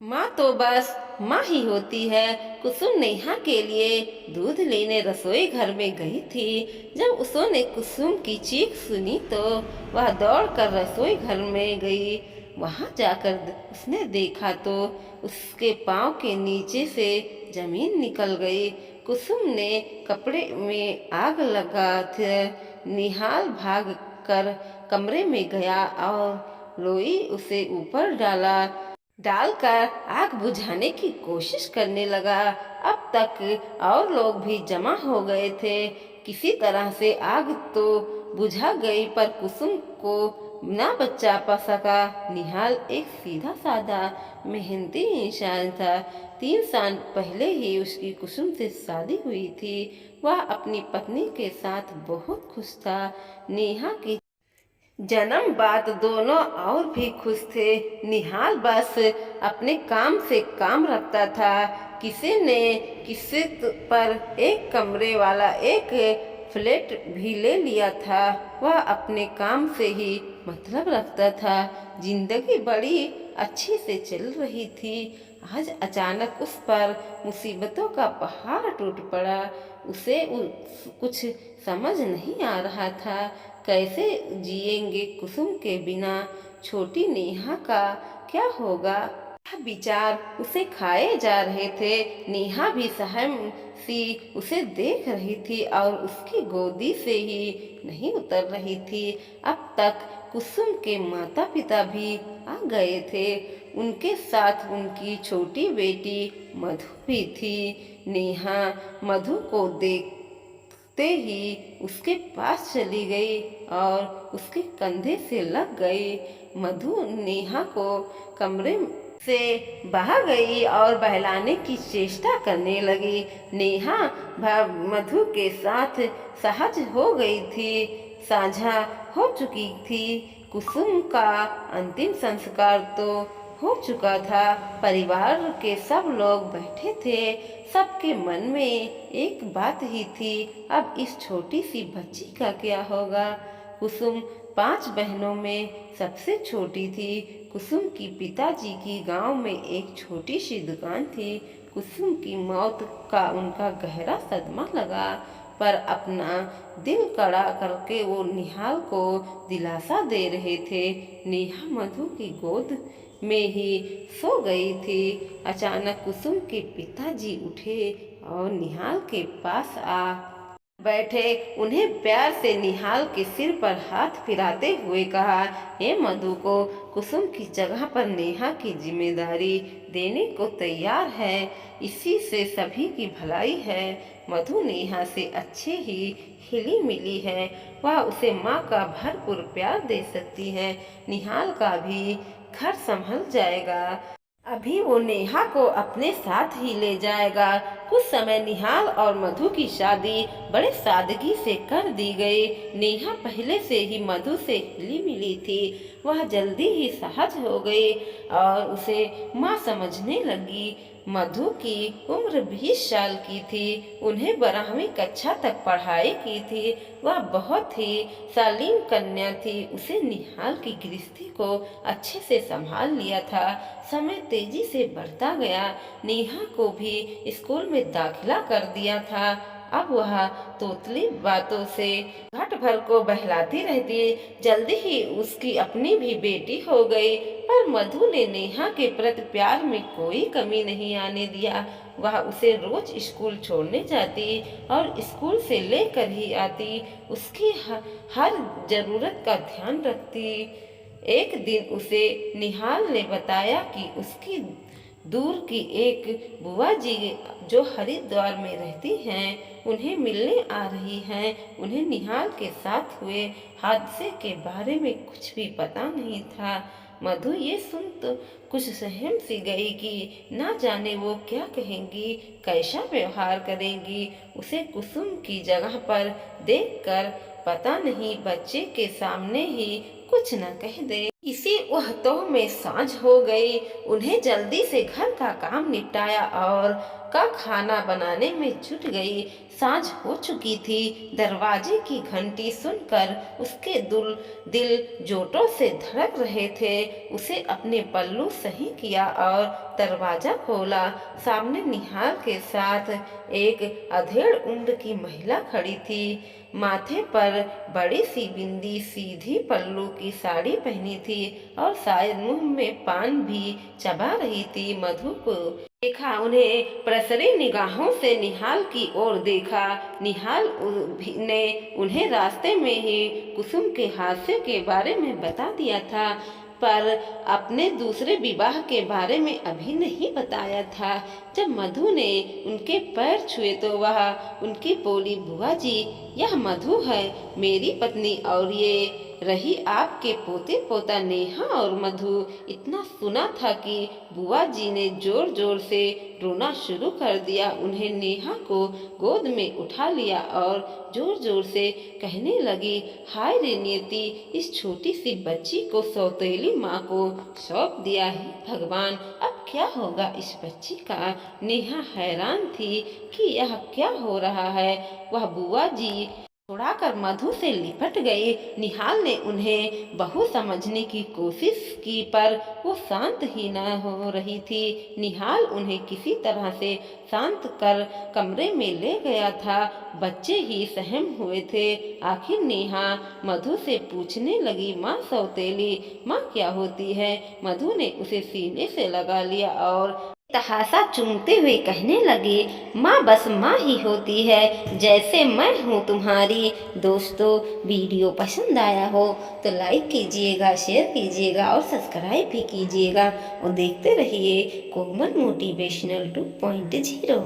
माँ तो बस माँ ही होती है। कुसुम नेहा के लिए दूध लेने रसोई घर में गई थी। जब उसने कुसुम की चीख सुनी तो वह दौड़कर रसोई घर में गई। वहां जाकर उसने देखा तो उसके पाँव के नीचे से जमीन निकल गई। कुसुम ने कपड़े में आग लगा था। निहाल भाग कर कमरे में गया और लोई उसे ऊपर डालकर आग बुझाने की कोशिश करने लगा। अब तक और लोग भी जमा हो गए थे। किसी तरह से आग तो बुझा गई पर कुसुम को ना बचा पा सका। निहाल एक सीधा साधा मेहनती इंसान था। 3 साल पहले ही उसकी कुसुम से शादी हुई थी। वह अपनी पत्नी के साथ बहुत खुश था। नेहा की जन्म बाद दोनों और भी खुश थे। निहाल बस अपने काम से काम रखता था। किसी ने किस्त पर एक कमरे वाला एक फ्लैट भी ले लिया था। वह अपने काम से ही मतलब रखता था। जिंदगी बड़ी अच्छी से चल रही थी। आज अचानक उस पर मुसीबतों का पहाड़ टूट पड़ा। उसे कुछ समझ नहीं आ रहा था। कैसे जिएंगे कुसुम के बिना? छोटी नेहा का क्या होगा? यह विचार उसे खाए जा रहे थे। नेहा भी सहम सी उसे देख रही थी और उसकी गोदी से ही नहीं उतर रही थी। अब तक कुसुम के माता पिता भी आ गए थे। उनके साथ उनकी छोटी बेटी मधु भी थी। नेहा मधु को देखते ही उसके पास चली गई और उसके कंधे से लग गई। मधु नेहा को कमरे से बाहर गई और बहलाने की चेष्टा करने लगी। नेहा मधु के साथ सहज हो गई थी, साझा हो चुकी थी। कुसुम का अंतिम संस्कार तो हो चुका था। परिवार के सब लोग बैठे थे। सबके मन में एक बात ही थी, अब इस छोटी सी बच्ची का क्या होगा? कुसुम 5 बहनों में सबसे छोटी थी। कुसुम की पिताजी की गांव में एक छोटी सी दुकान थी। कुसुम की मौत का उनका गहरा सदमा लगा, पर अपना दिल कड़ा करके वो निहाल को दिलासा दे रहे थे। नेहा मधु की गोद में ही सो गई थी। अचानक कुसुम के पिताजी उठे और निहाल के पास आ बैठे। उन्हें प्यार से निहाल के सिर पर हाथ फिराते हुए कहा, हे मधु को कुसुम की जगह पर नेहा की जिम्मेदारी देने को तैयार है। इसी से सभी की भलाई है। मधु नेहा से अच्छे ही हिली मिली है। वह उसे माँ का भरपूर प्यार दे सकती है। निहाल का भी घर संभल जाएगा। अभी वो नेहा को अपने साथ ही ले जाएगा। कुछ समय निहाल और मधु की शादी बड़े सादगी से कर दी गई। नेहा पहले से ही मधु से हिली मिली थी। वह जल्दी ही सहज हो गई और उसे माँ समझने लगी। मधु की उम्र 20 साल की थी। उन्हें 12वीं कक्षा तक पढ़ाई की थी। वह बहुत ही शालीन कन्या थी। उसे निहाल की गृहस्थी को अच्छे से संभाल लिया था। समय तेजी से बढ़ता गया। नेहा को भी स्कूल में दाखिला कर दिया था। अब वह तोतली बातों से घाट भर को बहलाती रहती। जल्दी ही उसकी अपनी भी बेटी हो गई। पर मधु ने नेहा के प्रति प्यार में कोई कमी नहीं आने दिया। वह उसे रोज स्कूल छोड़ने जाती और स्कूल से लेकर ही आती। उसकी हर जरूरत का ध्यान रखती। एक दिन उसे निहाल ने बताया कि उसकी दूर की एक बुआ जी जो हरिद्वार में रहती हैं, उन्हें मिलने आ रही हैं। उन्हें निहाल के साथ हुए हादसे के बारे में कुछ भी पता नहीं था। मधु ये सुन तो कुछ सहम सी गई कि ना जाने वो क्या कहेंगी, कैसा व्यवहार करेंगी। उसे कुसुम की जगह पर देखकर पता नहीं बच्चे के सामने ही कुछ न कह दे। इसी वहतों में सांझ हो गई। उन्हें जल्दी से घर का काम निपटाया और का खाना बनाने में जुट गई। सांझ हो चुकी थी। दरवाजे की घंटी सुनकर उसके दिल जोरों से धड़क रहे थे। उसे अपने पल्लू सही किया और दरवाजा खोला। सामने निहाल के साथ एक अधेड़ उम्र की महिला खड़ी थी। माथे पर बड़ी सी बिंदी, सीधी पल्लू की साड़ी पहनी थी और शायद मुंह में पान भी चबा रही थी। मधु को देखा, उन्हें प्रसरी निगाहों से निहाल की ओर देखा। निहाल ने उन्हें रास्ते में ही कुसुम के हादसे के बारे में बता दिया था, पर अपने दूसरे विवाह के बारे में अभी नहीं बताया था। जब मधु ने उनके पैर छुए तो वह उनकी बोली, बुआ जी, यह मधु है, मेरी पत्नी, और ये रही आपके पोते पोता नेहा और मधु। इतना सुना था कि बुआ जी ने जोर जोर से रोना शुरू कर दिया। उन्हें नेहा को गोद में उठा लिया और जोर जोर से कहने लगी, हाय रे नियति, इस छोटी सी बच्ची को सौतेली माँ को सौंप दिया है भगवान, अब क्या होगा इस बच्ची का। नेहा हैरान थी कि यह क्या हो रहा है। वह बुआ जी छुड़ाकर मधु से लिपट गई। निहाल ने उन्हें बहू समझने की कोशिश की, पर वो शांत ही न हो रही थी। निहाल उन्हें किसी तरह से शांत कर कमरे में ले गया था। बच्चे ही सहम हुए थे। आखिर नेहा मधु से पूछने लगी, माँ सौतेली, माँ क्या होती है। मधु ने उसे सीने से लगा लिया और तहासा चूमते हुए कहने लगी, माँ बस माँ ही होती है, जैसे मैं हूँ तुम्हारी। दोस्तों, वीडियो पसंद आया हो तो लाइक कीजिएगा, शेयर कीजिएगा और सब्सक्राइब भी कीजिएगा और देखते रहिए कोमल मोटिवेशनल 2.0।